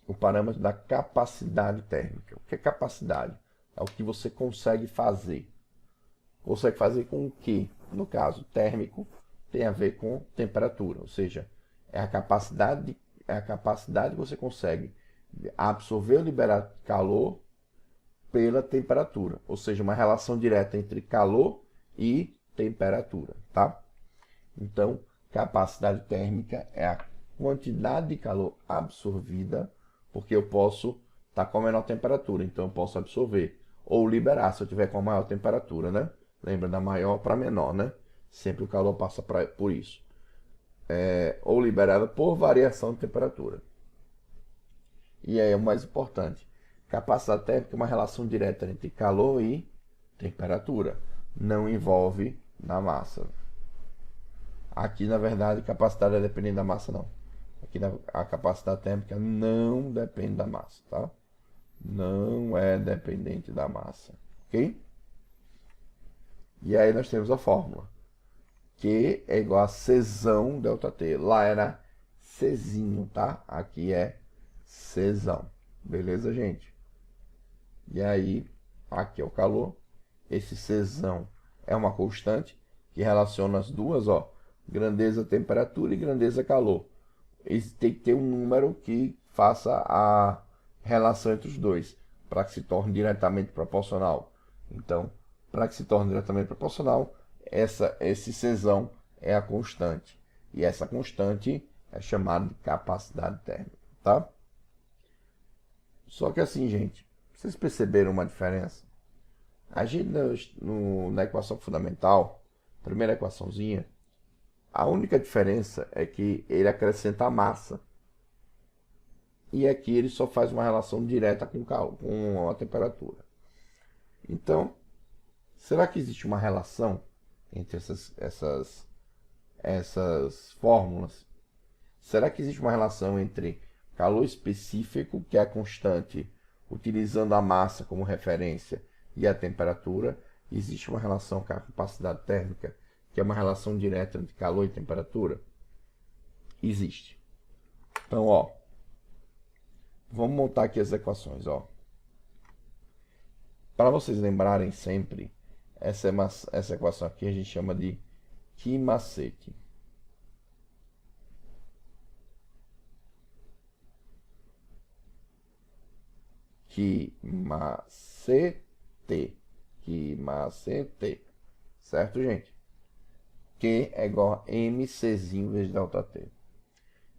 o parâmetro da capacidade térmica. O que é capacidade? É o que você consegue fazer. Consegue fazer com o que? No caso, térmico tem a ver com temperatura, ou seja, é a capacidade que você consegue absorver ou liberar calor pela temperatura, ou seja, uma relação direta entre calor e temperatura, tá? Então, capacidade térmica é a quantidade de calor absorvida, porque eu posso estar com a menor temperatura, então eu posso absorver ou liberar se eu tiver com a maior temperatura, né? Lembra da maior para menor, né? Sempre o calor passa por isso. Ou liberada por variação de temperatura. E aí é o mais importante. Capacidade térmica é uma relação direta entre calor e temperatura. Não envolve na massa. Aqui, na verdade, capacidade é dependente da massa, não. Aqui a capacidade térmica não depende da massa, tá? Não é dependente da massa, ok? E aí nós temos a fórmula. Q é igual a Czão ΔT. Lá era Czinho, tá? Aqui é Czão. Beleza, gente? E aí, aqui é o calor. Esse Czão é uma constante que relaciona as duas, ó. Grandeza, temperatura e grandeza, calor. Esse tem que ter um número que faça a relação entre os dois, para que se torne diretamente proporcional. Então, para que se torne diretamente proporcional, esse Czão é a constante. E essa constante é chamada de capacidade térmica, tá? Só que assim, gente, vocês perceberam uma diferença? A gente na equação fundamental, primeira equaçãozinha, a única diferença é que ele acrescenta a massa. E aqui ele só faz uma relação direta com a temperatura. Então, será que existe uma relação entre essas fórmulas? Será que existe uma relação entre calor específico, que é a constante, utilizando a massa como referência, e a temperatura? Existe uma relação com a capacidade térmica, que é uma relação direta entre calor e temperatura? Existe. Então, ó, vamos montar aqui as equações, ó. Para vocês lembrarem sempre, essa equação aqui a gente chama de Q-macete. Q-macete. Certo, gente? Q é igual a mczinho vezes ΔT.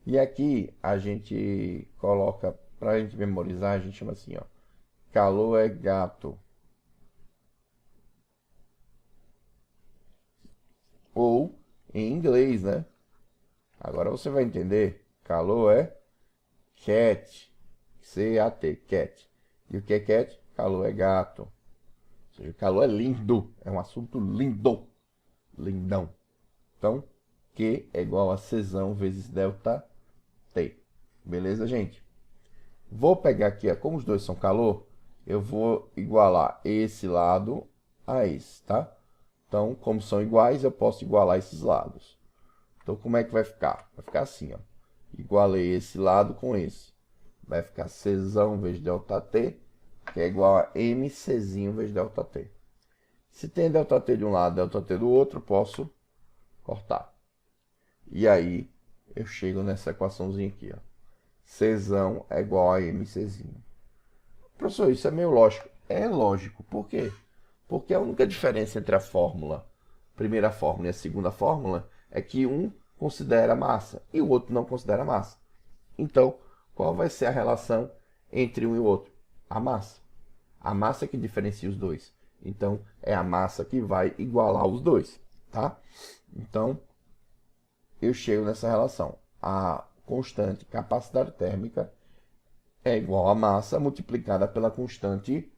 E aqui a gente coloca, para a gente memorizar, a gente chama assim, ó. Calor é gato. Ou em inglês, né? Agora você vai entender. Calor é cat. C-A-T, cat. E o que é cat? Calor é gato. Ou seja, calor é lindo. É um assunto lindo. Lindão. Então, Q é igual a Czão vezes ΔT. Beleza, gente? Vou pegar aqui, ó, como os dois são calor, eu vou igualar esse lado a esse, tá? Então, como são iguais, eu posso igualar esses lados. Então, como é que vai ficar? Vai ficar assim, ó. Igualei esse lado com esse. Vai ficar Czão vezes ΔT, que é igual a mczinho vezes ΔT. Se tem ΔT de um lado e ΔT do outro, posso cortar. E aí, eu chego nessa equaçãozinha aqui, ó. Czão é igual a mczinho. Professor, isso é meio lógico. É lógico. Por quê? Porque a única diferença entre a primeira fórmula e a segunda fórmula, é que um considera massa e o outro não considera massa. Então, qual vai ser a relação entre um e o outro? A massa. A massa é que diferencia os dois. Então, é a massa que vai igualar os dois, tá? Então, eu chego nessa relação. A constante capacidade térmica é igual a massa multiplicada pela constante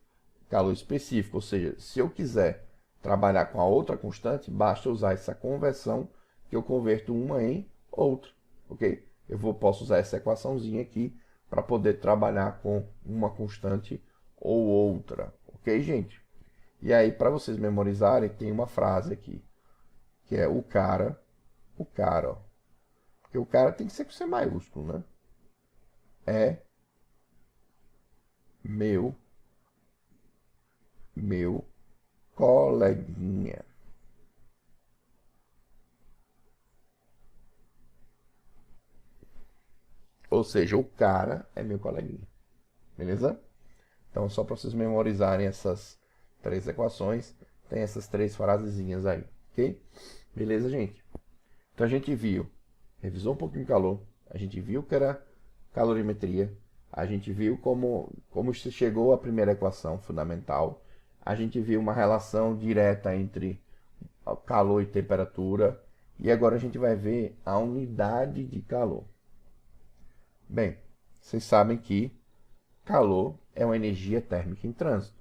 calor específico. Ou seja, se eu quiser trabalhar com a outra constante, basta usar essa conversão que eu converto uma em outra, ok? Posso usar essa equaçãozinha aqui para poder trabalhar com uma constante ou outra, ok, gente? E aí, para vocês memorizarem, tem uma frase aqui, que é o cara, ó. Porque o cara tem que ser com C maiúsculo, né? É Meu coleguinha. Ou seja, o cara é meu coleguinha. Beleza? Então, só para vocês memorizarem essas três equações, tem essas três frasezinhas aí, ok? Beleza, gente? Então, a gente viu, revisou um pouquinho o calor, a gente viu que era calorimetria, a gente viu como se chegou à primeira equação fundamental, a gente viu uma relação direta entre calor e temperatura, e agora a gente vai ver a unidade de calor. Bem, vocês sabem que calor é uma energia térmica em trânsito.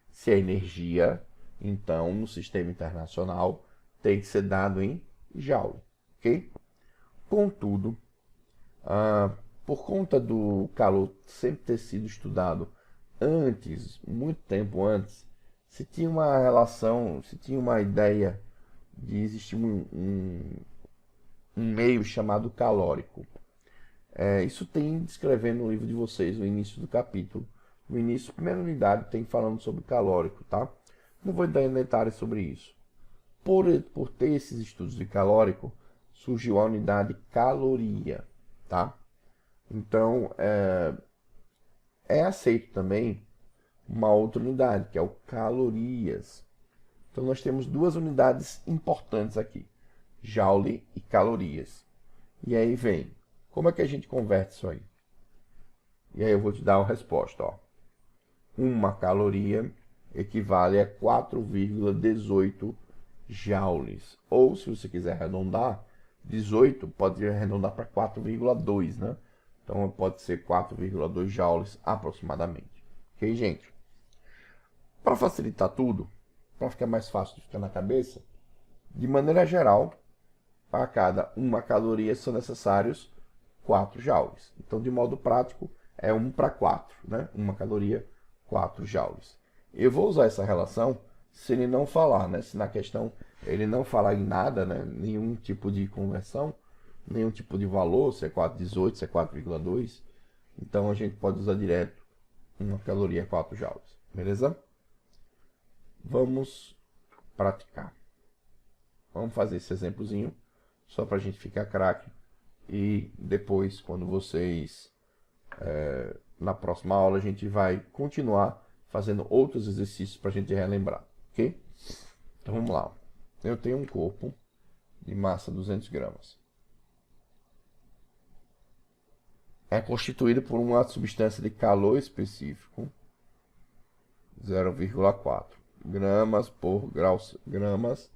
Se é energia, então no sistema internacional tem que ser dado em joule, ok? Contudo, por conta do calor sempre ter sido estudado antes, muito tempo antes, se tinha uma relação, se tinha uma ideia de existir um meio chamado calórico. Isso tem descrevendo no livro de vocês, no início do capítulo. No início, primeira unidade, tem falando sobre calórico, tá? Não vou dar detalhes sobre isso. Por ter esses estudos de calórico, surgiu a unidade caloria, tá? Então, é aceito também uma outra unidade, que é o calorias. Então, nós temos duas unidades importantes aqui, joule e calorias. E aí vem, como é que a gente converte isso aí? E aí eu vou te dar a resposta, ó. Uma caloria equivale a 4,18 joules. Ou, se você quiser arredondar, 18 pode arredondar para 4,2, né? Então, pode ser 4,2 joules aproximadamente. Ok, gente? Para facilitar tudo, para ficar mais fácil de ficar na cabeça, de maneira geral, a cada uma caloria são necessários 4 joules. Então, de modo prático, é 1 para 4, né? Uma caloria, 4 joules. Eu vou usar essa relação se ele não falar, né? Se na questão ele não falar em nada, né? Nenhum tipo de conversão, nenhum tipo de valor, se é 4,18, se é 4,2. Então, a gente pode usar direto uma caloria, 4 joules. Beleza? Vamos praticar. Vamos fazer esse exemplozinho, só para a gente ficar craque. E depois, quando vocês, na próxima aula, a gente vai continuar fazendo outros exercícios para a gente relembrar, ok? Então vamos lá. Eu tenho um corpo de massa 200 gramas. É constituído por uma substância de calor específico, 0,4 gramas por gramas,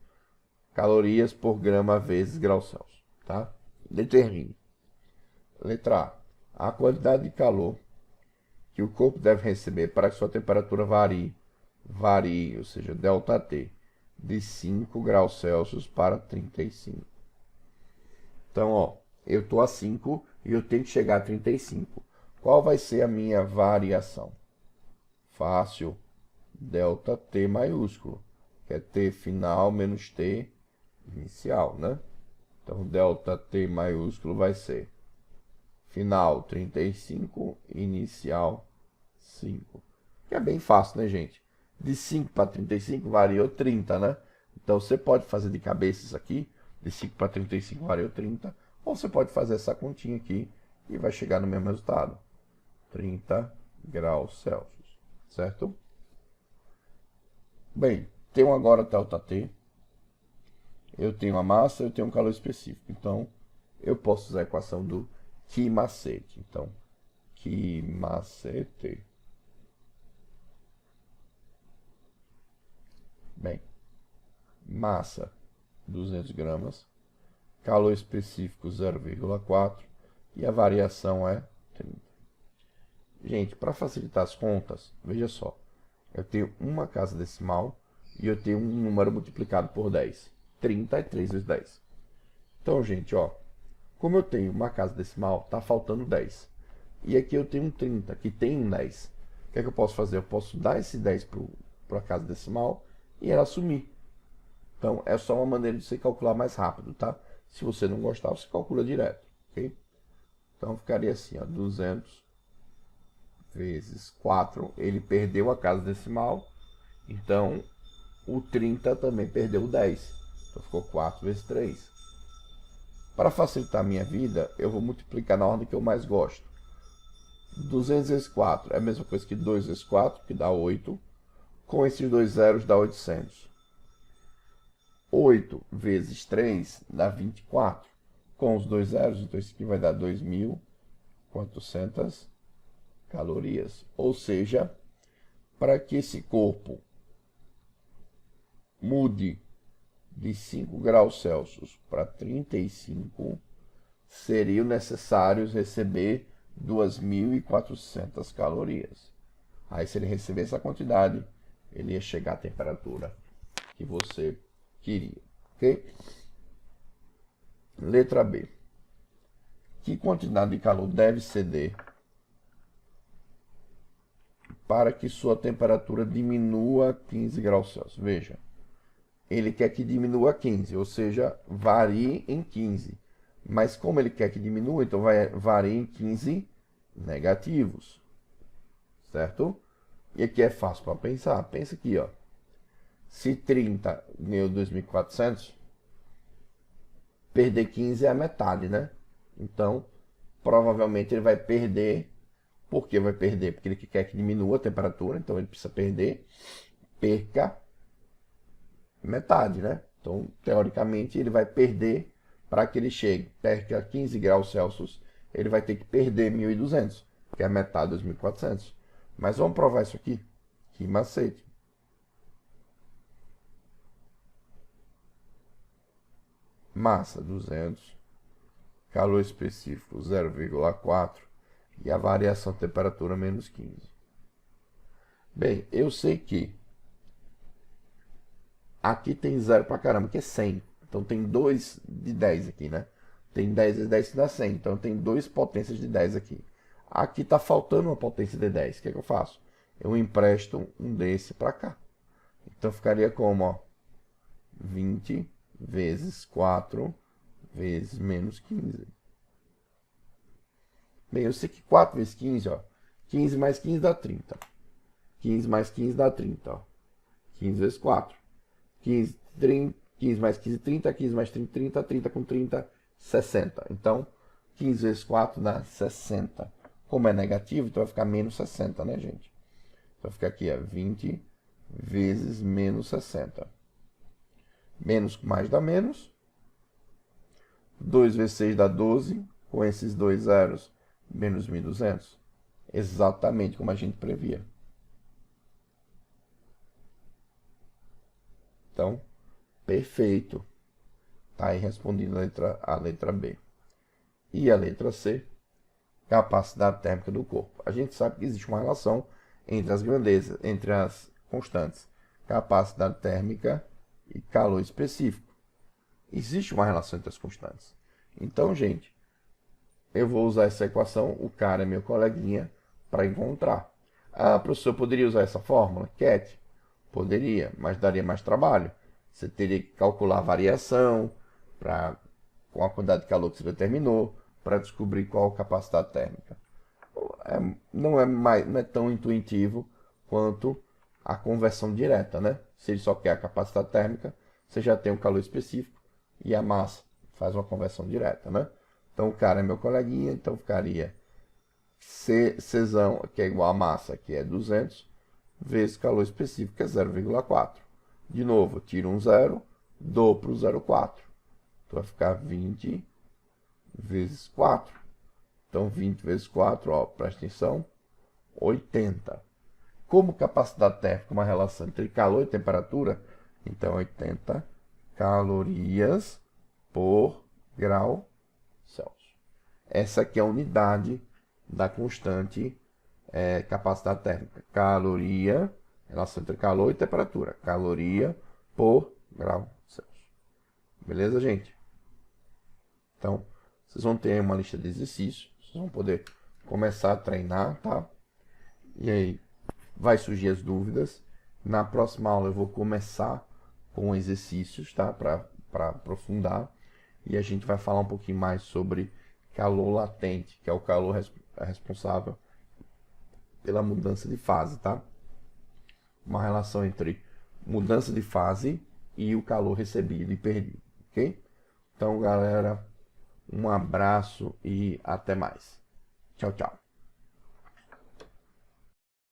calorias por grama vezes graus Celsius, tá? Determine. Letra A. A quantidade de calor que o corpo deve receber para que sua temperatura varie, ou seja, ΔT, de 5 graus Celsius para 35. Então, ó, eu estou a 5 e eu tenho que chegar a 35. Qual vai ser a minha variação? Fácil, ΔT maiúsculo, que é T final menos T inicial, né? Então, ΔT maiúsculo vai ser final 35, inicial 5. Que é bem fácil, né, gente? De 5 para 35 variou 30, né? Então, você pode fazer de cabeça isso aqui. De 5 para 35 variou 30. Ou você pode fazer essa continha aqui e vai chegar no mesmo resultado. 30 graus Celsius, certo? Bem, tenho agora ΔT. Eu tenho a massa, eu tenho um calor específico. Então, eu posso usar a equação do que macete. Então, que macete. Bem, massa 200 gramas, calor específico 0,4 e a variação é 30. Gente, para facilitar as contas, veja só. Eu tenho uma casa decimal e eu tenho um número multiplicado por 10. 30 é 3 vezes 10. Então, gente, ó, como eu tenho uma casa decimal, está faltando 10. E aqui eu tenho um 30, que tem um 10. O que é que eu posso fazer? Eu posso dar esse 10 para a casa decimal e ela sumir. Então, é só uma maneira de você calcular mais rápido, tá? Se você não gostar, você calcula direto, ok? Então, ficaria assim, ó, 200 vezes 4, ele perdeu a casa decimal, então o 30 também perdeu o 10. Então ficou 4 vezes 3. Para facilitar a minha vida, eu vou multiplicar na ordem que eu mais gosto. 200 vezes 4 é a mesma coisa que 2 vezes 4, que dá 8. Com esses dois zeros dá 800. 8 vezes 3 dá 24. Com os dois zeros, então isso aqui vai dar 2.400 calorias. Ou seja, para que esse corpo mude de 5 graus Celsius para 35, seriam necessários receber 2.400 calorias. Aí, se ele receber essa quantidade, ele ia chegar à temperatura que você queria, ok? Letra B. Que quantidade de calor deve ceder para que sua temperatura diminua 15 graus Celsius? Veja, ele quer que diminua 15, ou seja, varie em 15. Mas como ele quer que diminua, então vai variar em 15 negativos, certo? E aqui é fácil para pensar. Pensa aqui, ó. Se 30 ganhou 2.400, perder 15 é a metade, né? Então, provavelmente ele vai perder. Por que vai perder? Porque ele quer que diminua a temperatura, então ele precisa perca metade, né? Então, teoricamente, ele vai perder para que ele chegue, perca 15 graus Celsius, ele vai ter que perder 1.200, que é a metade dos 1.400. Mas vamos provar isso aqui. Que macete. Massa 200, calor específico 0,4 e a variação de temperatura menos 15. Bem, eu sei que aqui tem zero pra caramba, que é 100. Então tem 2 de 10 aqui, né? Tem 10 de 10 que dá 100. Então tem 2 potências de 10 aqui. Aqui está faltando uma potência de 10. O que é que eu faço? Eu empresto um desse para cá. Então ficaria como, ó, 20 vezes 4 vezes menos 15. Bem, eu sei que 4 vezes 15, ó, 15 mais 15 dá 30. 15 mais 15 dá 30, ó. 15 vezes 4. 15, 30, 15 mais 15, 30. 15 mais 30, 30. 30 com 30, 60. Então, 15 vezes 4 dá 60. Como é negativo, então vai ficar menos 60, né, gente? Então fica aqui, ó, 20 vezes menos 60. Menos com mais dá menos. 2 vezes 6 dá 12. Com esses dois zeros, menos 1.200. Exatamente como a gente previa. Então, perfeito. Está aí respondendo a letra B. E a letra C, capacidade térmica do corpo. A gente sabe que existe uma relação entre as grandezas, entre as constantes, capacidade térmica e calor específico. Existe uma relação entre as constantes. Então, gente, eu vou usar essa equação, o cara é meu coleguinha, para encontrar. Ah, professor, eu poderia usar essa fórmula? CAT? Poderia, mas daria mais trabalho. Você teria que calcular a variação com a quantidade de calor que você determinou para descobrir qual a capacidade térmica. Não é tão intuitivo quanto a conversão direta, né? Se ele só quer a capacidade térmica, você já tem o calor específico e a massa faz uma conversão direta, né? Então o cara é meu coleguinha, então ficaria Czão, que é igual a massa, que é 200, vezes calor específico, que é 0,4. De novo, eu tiro um zero, dou para o 0,4. Então vai ficar 20 vezes 4. Então 20 vezes 4, ó, presta atenção, 80. Como capacidade térmica é uma relação entre calor e temperatura, então 80 calorias por grau Celsius. Essa aqui é a unidade da constante capacidade térmica. Caloria, relação entre calor e temperatura. Caloria por grau Celsius. Beleza, gente? Então, vocês vão ter uma lista de exercícios. Vocês vão poder começar a treinar, tá? E aí, vai surgir as dúvidas. Na próxima aula eu vou começar com exercícios, tá? Para aprofundar. E a gente vai falar um pouquinho mais sobre calor latente, que é o calor responsável pela mudança de fase, tá? Uma relação entre mudança de fase e o calor recebido e perdido, ok? Então, galera, um abraço e até mais. Tchau, tchau.